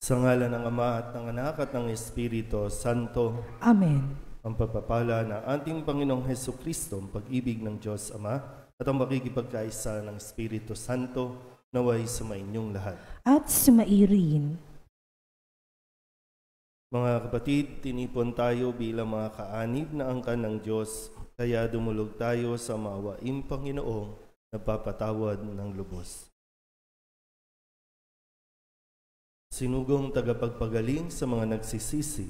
Sa ngalan ng Ama at ng Anak at ng Espiritu Santo. Amen. Ang pagpapala ng ating Panginoong Hesukristo, ang pag-ibig ng Diyos Ama, at ang makikipagkaisa ng Espiritu Santo, naway sumainyong lahat. At sumairin. Mga kapatid, tinipon tayo bilang mga kaanib na angkan ng Diyos, kaya dumulog tayo sa maawaing Panginoong nagpapatawad ng lubos. Sinugong tagapagpagaling sa mga nagsisisi,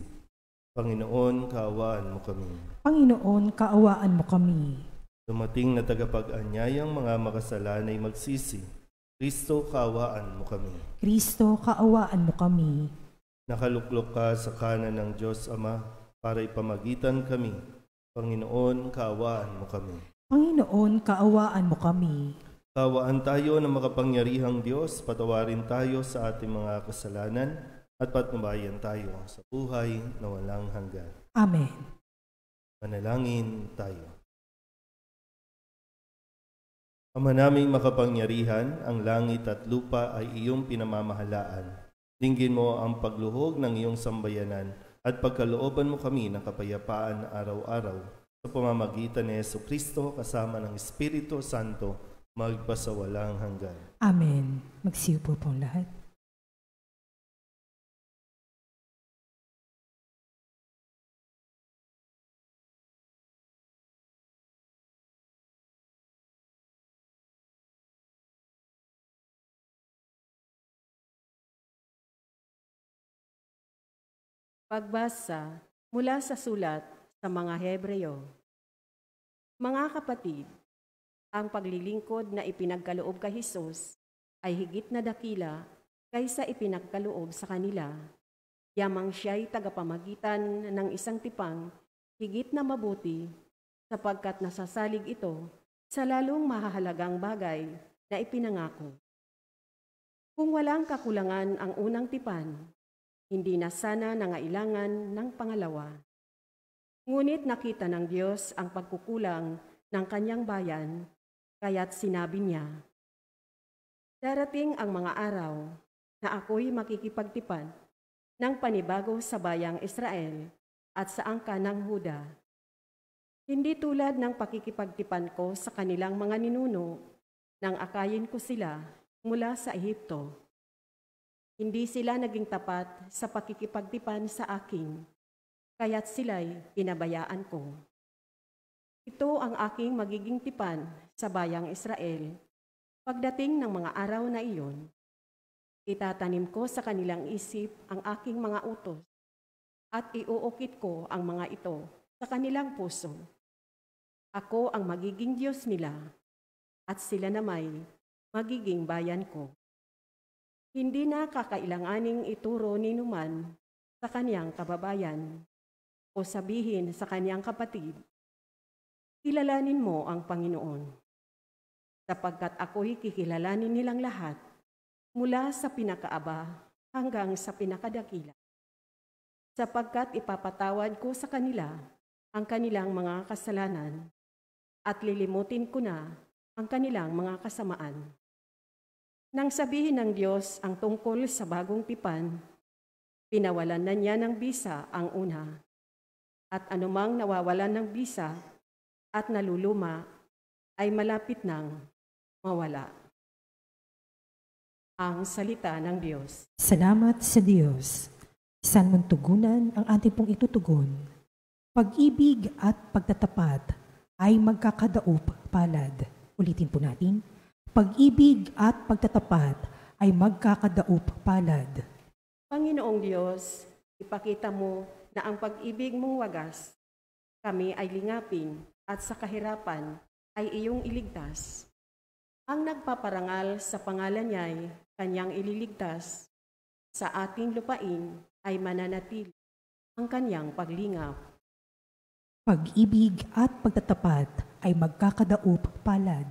Panginoon, kaawaan mo kami. Panginoon, kaawaan mo kami. Dumating na tagapag-anyayang mga makasalanay magsisi, Kristo, kaawaan mo kami. Kristo, kaawaan mo kami. Nakaluklok ka sa kanan ng Diyos Ama para ipamagitan kami. Panginoon, kaawaan mo kami. Panginoon, kaawaan mo kami. Kaawaan tayo ng makapangyarihang Diyos, patawarin tayo sa ating mga kasalanan at patnubayan tayo sa buhay na walang hanggan. Amen. Manalangin tayo. Ama naming makapangyarihan, ang langit at lupa ay iyong pinamamahalaan. Dinggin mo ang pagluhog ng iyong sambayanan at pagkalooban mo kami ng kapayapaan araw-araw sa pamamagitan ni Jesucristo kasama ng Espiritu Santo, magpasawalang hanggan. Amen. Magsiupo po lahat. Pagbasa mula sa sulat sa mga Hebreo. Mga kapatid, ang paglilingkod na ipinagkaloob kay Jesus ay higit na dakila kaysa ipinagkaloob sa kanila. Yamang siya'y tagapamagitan ng isang tipang higit na mabuti sapagkat nasasalig ito sa lalong mahahalagang bagay na ipinangako. Kung walang kakulangan ang unang tipan, hindi na sana nangailangan ng pangalawa. Ngunit nakita ng Diyos ang pagkukulang ng kanyang bayan, kaya't sinabi niya, darating ang mga araw na ako'y makikipagtipan ng panibago sa bayang Israel at sa angkan ng Huda. Hindi tulad ng pakikipagtipan ko sa kanilang mga ninuno nang akayin ko sila mula sa Ehipto. Hindi sila naging tapat sa pakikipagtipan sa akin, kaya't sila'y pinabayaan ko. Ito ang aking magiging tipan sa bayang Israel. Pagdating ng mga araw na iyon, itatanim ko sa kanilang isip ang aking mga utos at iuukit ko ang mga ito sa kanilang puso. Ako ang magiging Diyos nila at sila namay magiging bayan ko. Hindi na kakailanganing ituro ni numan sa kaniyang kababayan o sabihin sa kaniyang kapatid, kilalanin mo ang Panginoon, sapagkat ako'y kikilalanin nilang lahat mula sa pinakaaba hanggang sa pinakadakila, sapagkat ipapatawad ko sa kanila ang kanilang mga kasalanan at lilimutin ko na ang kanilang mga kasamaan. Nang sabihin ng Diyos ang tungkol sa bagong tipan, pinawalan na niya ng bisa ang una, at anumang nawawalan ng bisa at naluluma ay malapit nang mawala. Ang salita ng Diyos. Salamat sa Diyos. Saan mong tugunan ang ating pong itutugon? Pag-ibig at pagtatapat ay magkakadaop palad. Ulitin po natin. Pag-ibig at pagtatapat ay magkakadaop palad. Panginoong Diyos, ipakita mo na ang pag-ibig mong wagas, kami ay lingapin at sa kahirapan ay iyong iligtas. Ang nagpaparangal sa pangalan niya'y kanyang ililigtas, sa ating lupain ay mananatili ang kanyang paglingap. Pag-ibig at pagtatapat ay magkakadaop palad.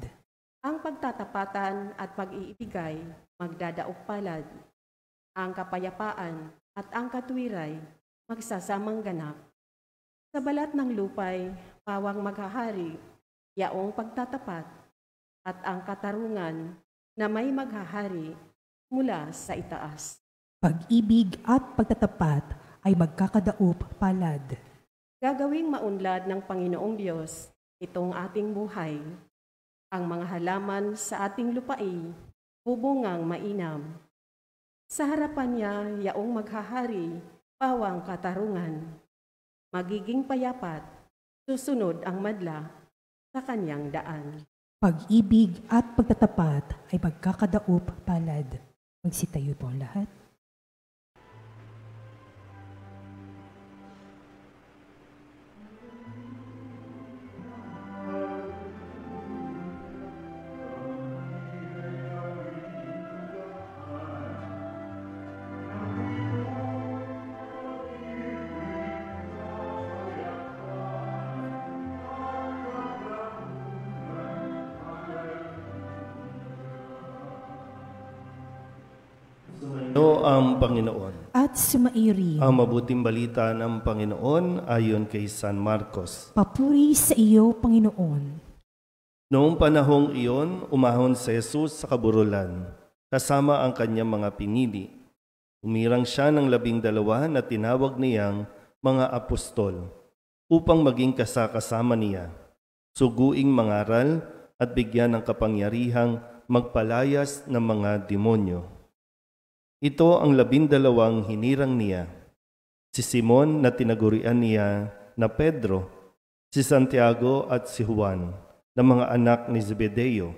Ang pagtatapatan at pag-iibigay magdadaop palad. Ang kapayapaan at ang katuwiray magsasamang ganap. Sa balat ng lupay, pawang maghahari, yaong pagtatapat at ang katarungan na may maghahari mula sa itaas. Pag-ibig at pagtatapat ay magkakadaop palad. Gagawing maunlad ng Panginoong Diyos itong ating buhay. Ang mga halaman sa ating lupain, bubungang mainam. Sa harapan niya, yaong maghahari, pawang katarungan. Magiging payapat, susunod ang madla sa kanyang daan. Pag-ibig at pagtatapat ay magkakadaop palad. Magsitayo po ang lahat. Ang Panginoon. At sumairi. Ang mabuting balita ng Panginoon ayon kay San Marcos. Papuri sa iyo, Panginoon. Noong panahong iyon, umahon si Jesus sa kaburulan, kasama ang kanyang mga pinili. Umirang siya ng 12 na tinawag niyang mga apostol, upang maging kasama niya, suguing mangaral at bigyan ng kapangyarihang magpalayas ng mga demonyo. Ito ang 12 hinirang niya, si Simon na tinagurian niya na Pedro, si Santiago at si Juan, na mga anak ni Zebedeo.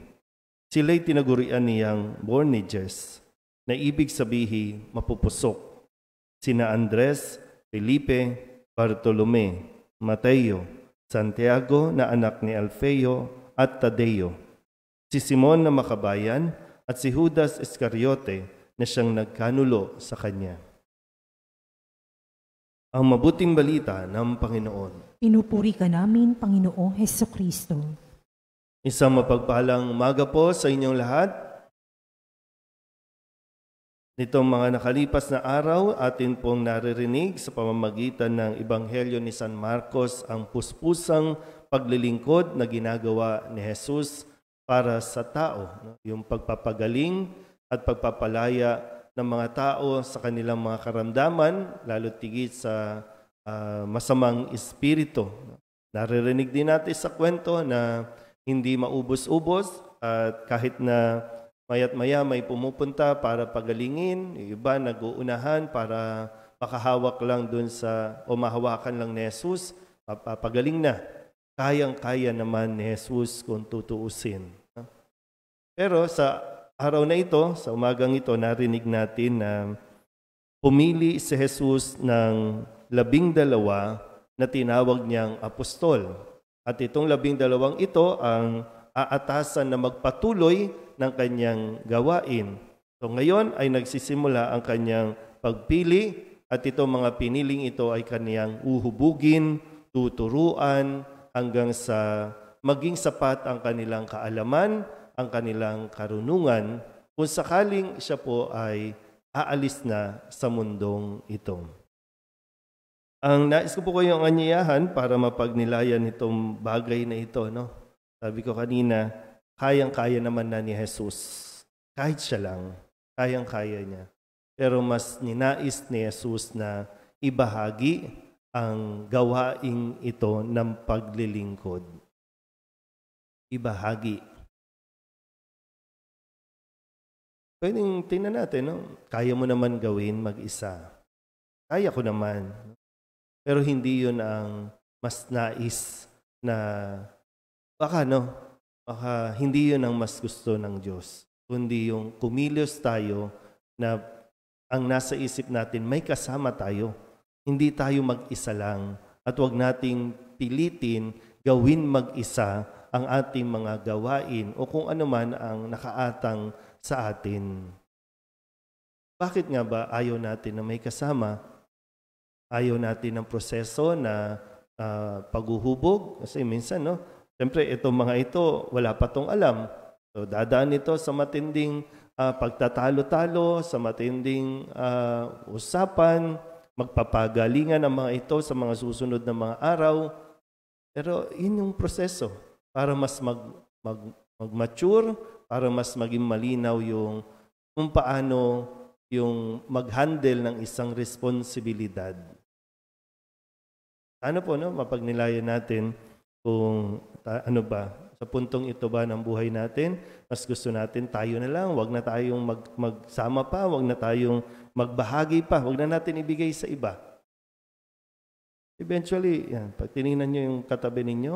Sila'y tinagurian niyang Boanerges, na ibig sabihin mapupusok, sina Andres, Felipe, Bartolome, Mateo, Santiago na anak ni Alfeo at Tadeo, si Simon na makabayan at si Judas Iscariote, na siyang nagkanulo sa kanya. Ang mabuting balita ng Panginoon. Pinupuri ka namin, Panginoong Hesukristo. Isang mapagpalang umaga po sa inyong lahat. Nitong mga nakalipas na araw, atin pong naririnig sa pamamagitan ng Ebanghelyo ni San Marcos ang puspusang paglilingkod na ginagawa ni Jesus para sa tao. Yung pagpapagaling at pagpapalaya ng mga tao sa kanilang mga karamdaman, lalo tigit sa masamang espiritu. Naririnig din natin sa kwento na hindi maubos-ubos at kahit na maya't maya may pumupunta para pagalingin, yung iba nag-uunahan para makahawak lang dun sa o mahawakan lang ni Jesus, papagaling na. Kayang-kaya naman ni Jesus kung tutuusin. Pero sa araw na ito, sa umagang ito, narinig natin na pumili si Jesus ng 12 na tinawag niyang apostol. At itong 12 ito ang aatasan na magpatuloy ng kanyang gawain. So ngayon ay nagsisimula ang kanyang pagpili at itong mga piniling ito ay kanyang uhubugin, tuturuan hanggang sa maging sapat ang kanilang kaalaman, ang kanilang karunungan kung sakaling siya po ay aalis na sa mundong ito. Ang nais ko po kayong anyayahan para mapagnilayan itong bagay na ito. No? Sabi ko kanina, kayang-kaya naman na ni Jesus. Kahit siya lang, kayang-kaya niya. Pero mas ninais ni Jesus na ibahagi ang gawaing ito ng paglilingkod. Ibahagi. Pwedeng tingnan natin, no? Kaya mo naman gawin mag-isa. Kaya ko naman. Pero hindi yun ang mas nais na baka hindi yun ang mas gusto ng Diyos. Kundi yung kumilos tayo na ang nasa isip natin may kasama tayo. Hindi tayo mag-isa lang. At huwag nating pilitin gawin mag-isa ang ating mga gawain o kung ano man ang nakaatang sa atin. Bakit nga ba ayaw natin na may kasama? Ayaw natin ng proseso na paghuhubog? Kasi minsan, siyempre itong mga ito, wala pa tong alam. So dadaan ito sa matinding pagtatalo-talo, sa matinding usapan, magpapagalingan ang mga ito sa mga susunod na mga araw. Pero yun yung proseso para mas mag-mature, para mas maging malinaw yung kung paano yung mag-handle ng isang responsibilidad. Ano po, no? Mapagnilayan natin kung ano ba, sa puntong ito ba ng buhay natin, mas gusto natin tayo na lang, wag na tayong magsama pa, wag na tayong magbahagi pa, wag na natin ibigay sa iba. Eventually, yan, pag tinignan nyo yung katabi ninyo,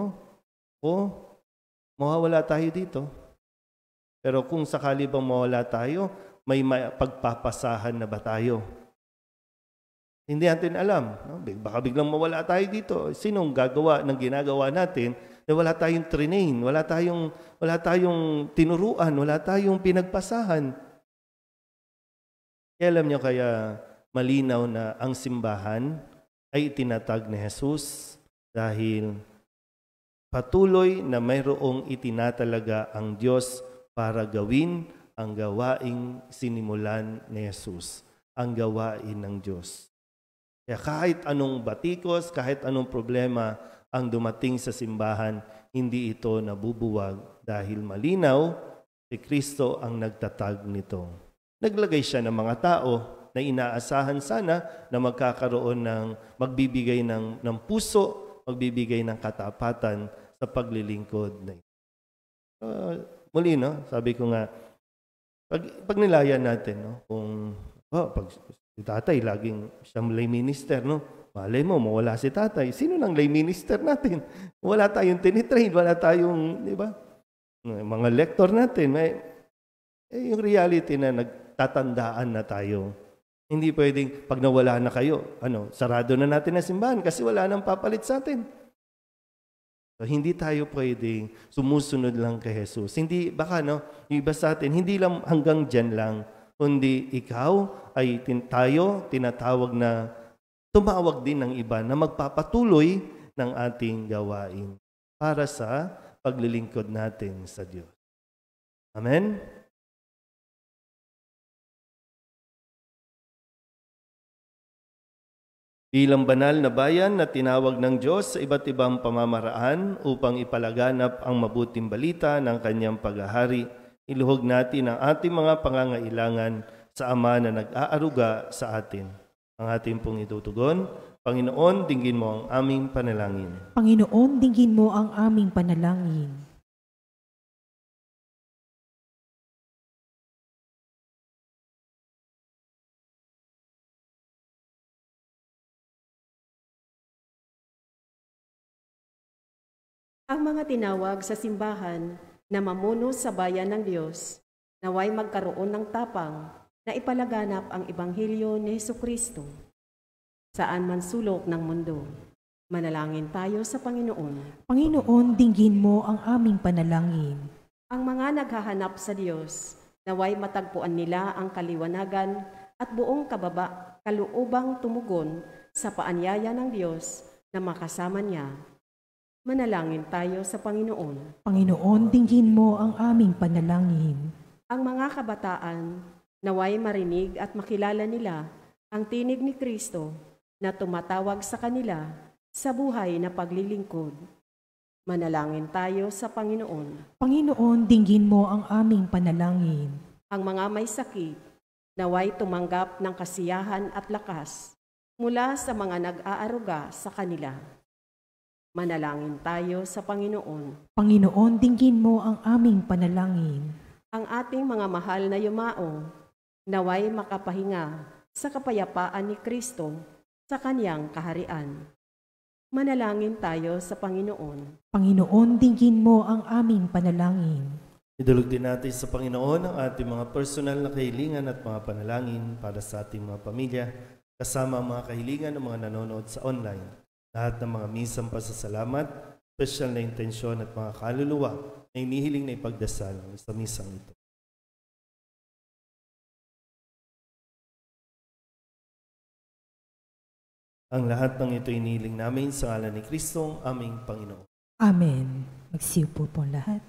mawawala tayo dito. Pero kung sakali bang mawala tayo, may pagpapasahan na ba tayo? Hindi natin alam. No? Baka biglang mawala tayo dito. Sinong gagawa ng ginagawa natin na wala tayong train, wala tayong tinuruan, wala tayong pinagpasahan. Kaya alam nyo, kaya malinaw na ang simbahan ay itinatag ni Jesus dahil patuloy na mayroong itinatalaga ang Diyos para gawin ang gawaing sinimulan ni Jesus, ang gawain ng Diyos. Kaya kahit anong batikos, kahit anong problema ang dumating sa simbahan, hindi ito nabubuwag dahil malinaw si Kristo ang nagtatag nito. Naglagay siya ng mga tao na inaasahan sana na magbibigay ng puso, magbibigay ng katapatan sa paglilingkod na ito. Muli, no? Sabi ko nga, pag nilayan natin, no? Kung pag si tatay, laging siyang lay minister, no? Malay mo, mawala si tatay. Sino nang lay minister natin? Wala tayong tinitrain, wala tayong, di ba? Mga lektor natin. Yung reality na nagtatandaan na tayo. Hindi pwedeng pag nawala na kayo, sarado na natin na simbahan kasi wala nang papalit sa atin. So, hindi tayo pwedeng sumusunod lang kay Jesus. Hindi, baka yung iba sa atin, hindi lang hanggang dyan lang, kundi ikaw ay tayo tinatawag na tumawag din ng iba na magpapatuloy ng ating gawain para sa paglilingkod natin sa Diyos. Amen? Bilang banal na bayan na tinawag ng Diyos sa iba't ibang pamamaraan upang ipalaganap ang mabuting balita ng kanyang paghahari, iluhog natin ang ating mga pangangailangan sa Ama na nag-aaruga sa atin. Ang ating pong itutugon, Panginoon, dinggin mo ang aming panalangin. Panginoon, dinggin mo ang aming panalangin. Ang mga tinawag sa simbahan na mamuno sa bayan ng Diyos, naway magkaroon ng tapang na ipalaganap ang Ebanghelyo ni Jesucristo saan man sulok ng mundo. Manalangin tayo sa Panginoon. Panginoon, dinggin mo ang aming panalangin. Ang mga naghahanap sa Diyos, naway matagpuan nila ang kaliwanagan at buong kaluubang tumugon sa paanyaya ng Diyos na makasama niya. Manalangin tayo sa Panginoon. Panginoon, dinggin mo ang aming panalangin. Ang mga kabataan, naway marinig at makilala nila ang tinig ni Kristo na tumatawag sa kanila sa buhay na paglilingkod. Manalangin tayo sa Panginoon. Panginoon, dinggin mo ang aming panalangin. Ang mga may sakit, naway tumanggap ng kasiyahan at lakas mula sa mga nag-aaruga sa kanila. Manalangin tayo sa Panginoon. Panginoon, dinggin mo ang aming panalangin. Ang ating mga mahal na yumao, naway makapahinga sa kapayapaan ni Kristo sa kanyang kaharian. Manalangin tayo sa Panginoon. Panginoon, dinggin mo ang aming panalangin. Idulog din natin sa Panginoon ang ating mga personal na kahilingan at mga panalangin para sa ating mga pamilya, kasama ang mga kahilingan ng mga nanonood sa online. Lahat ng mga misang pasasalamat, special na intensyon at mga kaluluwa na inihiling na ipagdasal sa misang ito. Ang lahat ng ito inihiling namin sa ngalan ni Kristo, aming Panginoon. Amen. Magsiupo po lahat.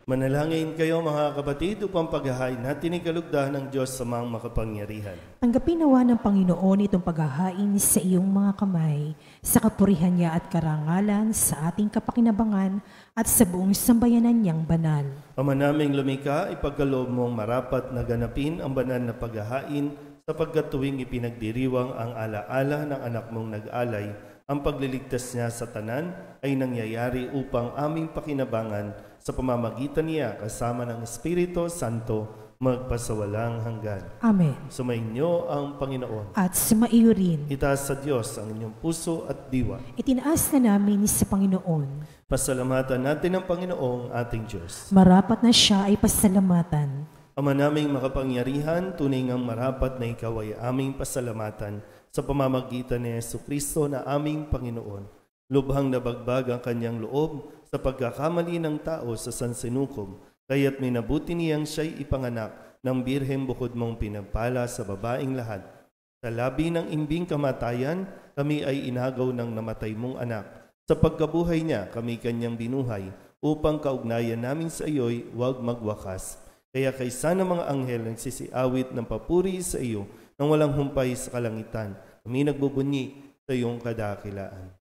Manalangin kayo mga kapatid upang paghahain natin ang kalugdan ng Diyos sa mga makapangyarihan. Tanggapin nawa ng Panginoon itong paghahain sa iyong mga kamay, sa kapurihan niya at karangalan, sa ating kapakinabangan at sa buong sambayanan niyang banal. Ama naming lumikha, ipagkaloob mong marapat na ganapin ang banal na paghahain sapagkat tuwing ipinagdiriwang ang alaala ng anak mong nag-alay, ang pagliligtas niya sa tanan ay nangyayari upang aming pakinabangan sa pamamagitan niya kasama ng Espiritu Santo magpasawalang hanggan. Amen. Sumainyo ang Panginoon. At sumaiyo rin. Itaas sa Diyos ang inyong puso at diwa. Itinaas na namin sa Panginoon. Pasalamatan natin ang Panginoong ating Diyos. Marapat na siya ay pasalamatan. Ama naming makapangyarihan, tunay ngang marapat na ikaw ay aming pasalamatan sa pamamagitan ni Jesucristo na aming Panginoon. Lubhang nabagbag ang kanyang loob sa pagkakamali ng tao sa sansinukob, kaya't minabuti niyang siya'y ipanganak ng birheng bukod mong pinagpala sa babaeng lahat. Sa labi ng imbing kamatayan, kami ay inagaw ng namatay mong anak. Sa pagkabuhay niya, kami kanyang binuhay, upang kaugnayan namin sa iyo'y huwag magwakas. Kaya kaysa ng mga anghel nagsisiawit ng papuri sa iyo nang walang humpay sa kalangitan, kami nagbubunyi sa iyong kadakilaan.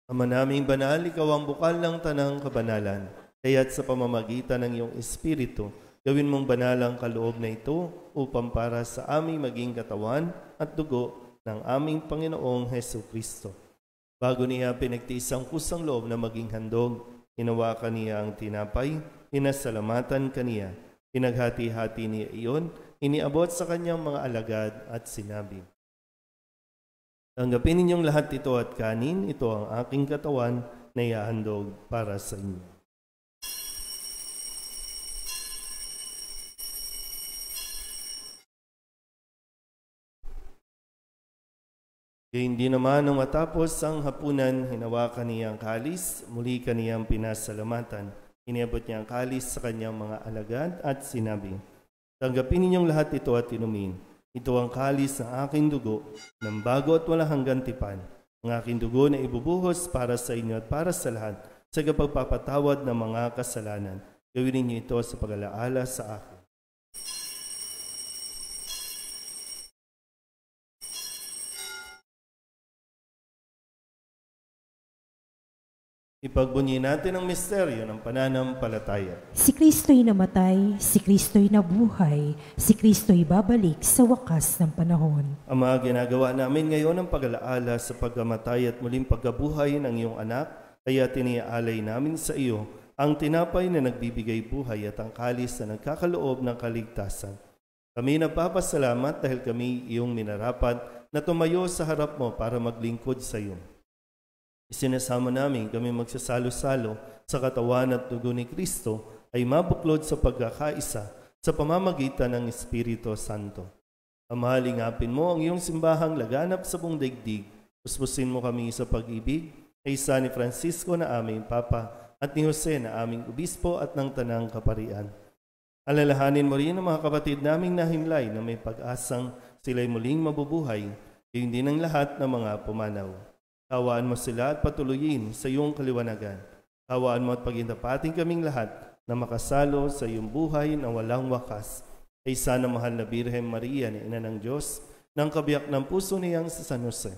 Ama naming banal, ikaw ang bukal ng tanang kabanalan. Kaya't sa pamamagitan ng iyong Espiritu, gawin mong banal ang kaloob na ito upang para sa aming maging katawan at dugo ng aming Panginoong Jesucristo. Bago niya pinagtiis ang kusang loob na maging handog, hinawakan niya ang tinapay, pinasalamatan kaniya, pinaghati-hati niya iyon, iniabot sa kanyang mga alagad at sinabi, tanggapin ninyong lahat ito at kanin, ito ang aking katawan na ihahandog para sa inyo. Kaya hindi naman nang matapos ang hapunan, hinawakan niya ang kalis, muli kaniyang pinasalamatan. Iniabot niya ang kalis sa kanyang mga alagad at sinabi, tanggapin ninyong lahat ito at inumin. Ito ang kalis ng aking dugo, ng bago at walang hanggang tipan. Ang aking dugo na ibubuhos para sa inyo at para sa lahat, sa kapagpapatawad ng mga kasalanan. Gawin ninyo ito sa pag-alaala sa akin. Ipagbunyi natin ang misteryo ng pananampalataya. Si Kristo'y namatay, si Kristo'y nabuhay, si Kristo'y babalik sa wakas ng panahon. Ama, ginagawa namin ngayon ang pag-alaala sa pagkamatay at muling pagkabuhay ng iyong anak, kaya tiniaalay namin sa iyo ang tinapay na nagbibigay buhay at ang kalis na nagkakaloob ng kaligtasan. Kami nagpapasalamat dahil kami iyong minarapat na tumayo sa harap mo para maglingkod sa iyo. Isinasama namin kami magsasalo-salo sa katawan at dugo ni Kristo ay mabuklod sa pagkakaisa sa pamamagitan ng Espiritu Santo. Ama, lingapin mo ang iyong simbahang laganap sa buong daigdig. Puspusin mo kami sa pag-ibig kay San Francisco na aming Papa at ni Jose na aming Obispo at ng Tanang Kaparian. Alalahanin mo rin ang mga kapatid naming nahimlay na may pag-asang sila'y muling mabubuhay, gayon din ang lahat ng mga pumanaw. Hawaan mo sila at patuloyin sa iyong kaliwanagan. Hawaan mo at pagintapating kaming lahat na makasalo sa iyong buhay na walang wakas. Ay sana mahal na Birhen Maria na Ina ng Diyos, ng kabiyak ng puso niyang sa San Jose.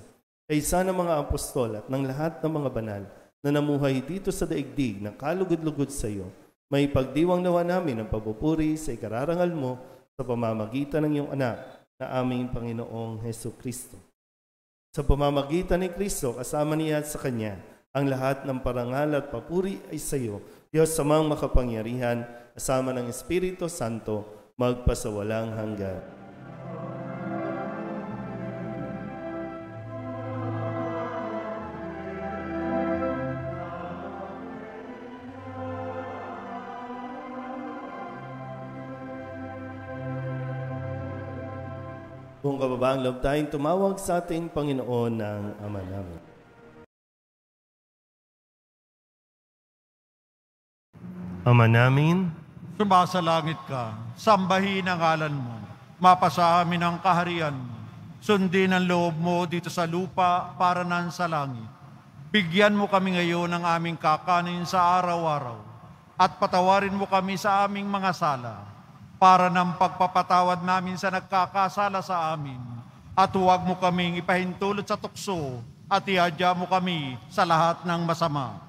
Ay sana mga apostol at ng lahat ng mga banal na namuhay dito sa daigdig na kalugod-lugod sa iyo. May pagdiwang nawa namin ang pagpupuri sa ikararangal mo sa pamamagitan ng iyong anak na aming Panginoong Jesucristo. Sa pamamagitan ni Kristo, kasama niya at sa Kanya, ang lahat ng parangal at papuri ay sa iyo, Diyos samang makapangyarihan, kasama ng Espiritu Santo, magpasawalang hanggan. Kung kababaang loob tayong tumawag sa ating Panginoon ng Ama namin. Ama namin, Sumasalangit ka, sambahin ang ngalan mo, mapasa amin ang kaharian mo, sundin ang loob mo dito sa lupa para nan sa langit. Bigyan mo kami ngayon ng aming kakanin sa araw-araw, at patawarin mo kami sa aming mga sala, para ng pagpapatawad namin sa nagkakasala sa amin, at huwag mo kaming ipahintulot sa tukso, at ihadya mo kami sa lahat ng masama.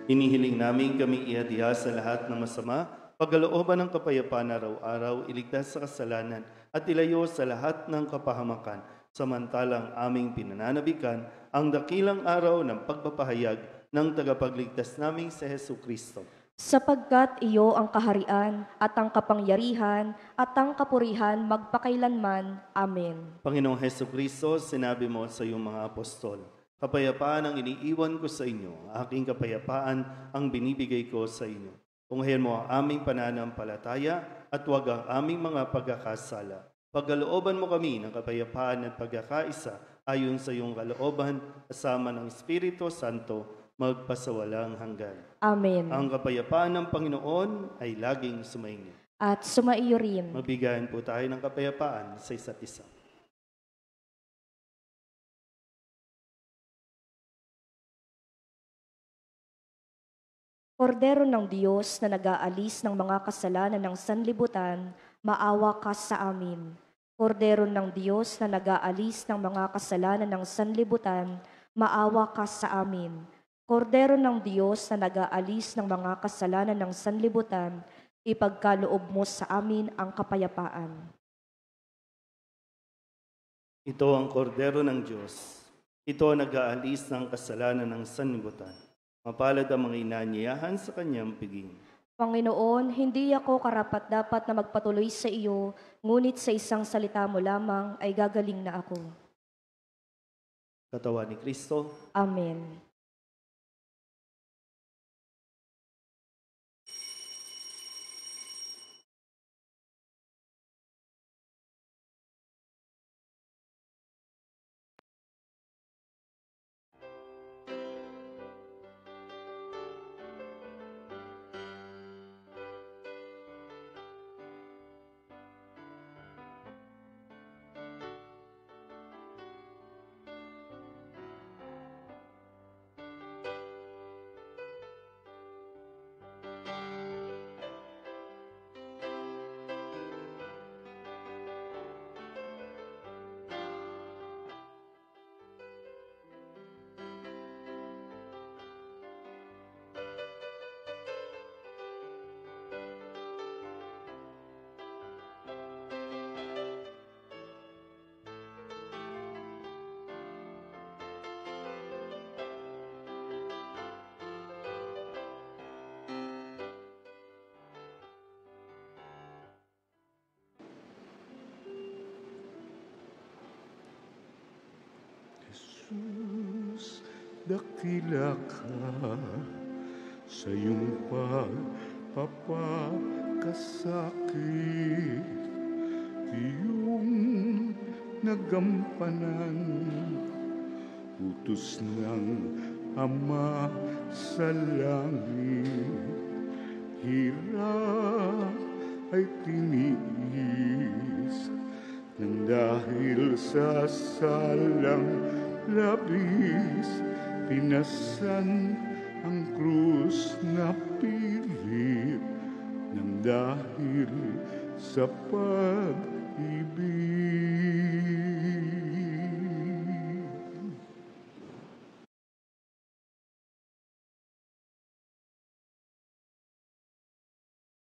hinihiling namin kami ihadya sa lahat ng masama, pagkalooban ng kapayapaan araw-araw, iligtas sa kasalanan, at ilayo sa lahat ng kapahamakan, samantalang aming pinananabikan ang dakilang araw ng pagpapahayag ng tagapagligtas naming si Jesucristo. Sapagkat iyo ang kaharian at ang kapangyarihan at ang kapurihan magpakailanman. Amen. Panginoong Jesucristo, sinabi mo sa iyong mga apostol, kapayapaan ang iniiwan ko sa inyo, aking kapayapaan ang binibigay ko sa inyo. Tunghayan mo ang aming pananampalataya at huwag ang aming mga pagkakasala. Pagkalooban mo kami ng kapayapaan at pagkakaisa ayon sa iyong kalooban, kasama ng Espiritu Santo, magpasawalang hanggan. Amen. Ang kapayapaan ng Panginoon ay laging sumainyo. At sumaiyo rin. Mabigayan po tayo ng kapayapaan sa isa't isa. Kordero ng Diyos na nag-aalis ng mga kasalanan ng sanlibutan, maawa ka sa amin. Kordero ng Diyos na nag-aalis ng mga kasalanan ng sanlibutan, maawa ka sa amin. Kordero ng Diyos na nag-aalis ng mga kasalanan ng sanlibutan, ipagkaloob mo sa amin ang kapayapaan. Ito ang kordero ng Diyos. Ito ang nag-aalis ng kasalanan ng sanlibutan. Mapalad ang mga inanyayahan sa kanyang piging. Panginoon, hindi ako karapat-dapat na magpatuloy sa iyo, ngunit sa isang salita mo lamang ay gagaling na ako. Katawan ni Kristo. Amen. Jesus, dakila ka sa iyong pagpapakasakit, iyong nagampanan, utos ng Ama sa langit, hirap ay tiniis nang dahil sa salang labis, pinasan ang krus na pilit nang dahil sa pag-ibig.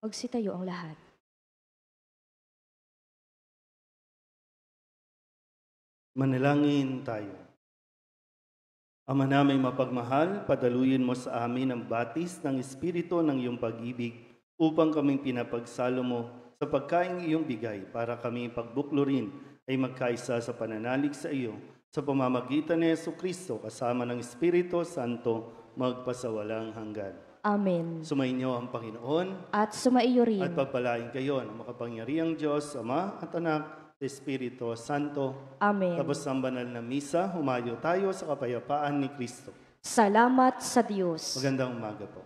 Magsitayo ang lahat. Manalangin tayo. Ama naming mapagmahal, padaluyin mo sa amin ang batis ng Espiritu ng iyong pag-ibig upang kaming pinapagsalo mo sa pagkaing iyong bigay para kami pagbuklurin ay magkaisa sa pananalig sa iyo sa pamamagitan ni Jesucristo kasama ng Espiritu Santo magpasawalang hanggan. Amen. Sumainyo ang Panginoon At sumaiyo rin. at pagpalain kayo ng makapangyarihang Diyos, Ama at Anak sa Espiritu Santo. Amen. Tapos ng banal na misa, humayo tayo sa kapayapaan ni Kristo. Salamat sa Diyos. Magandang umaga po.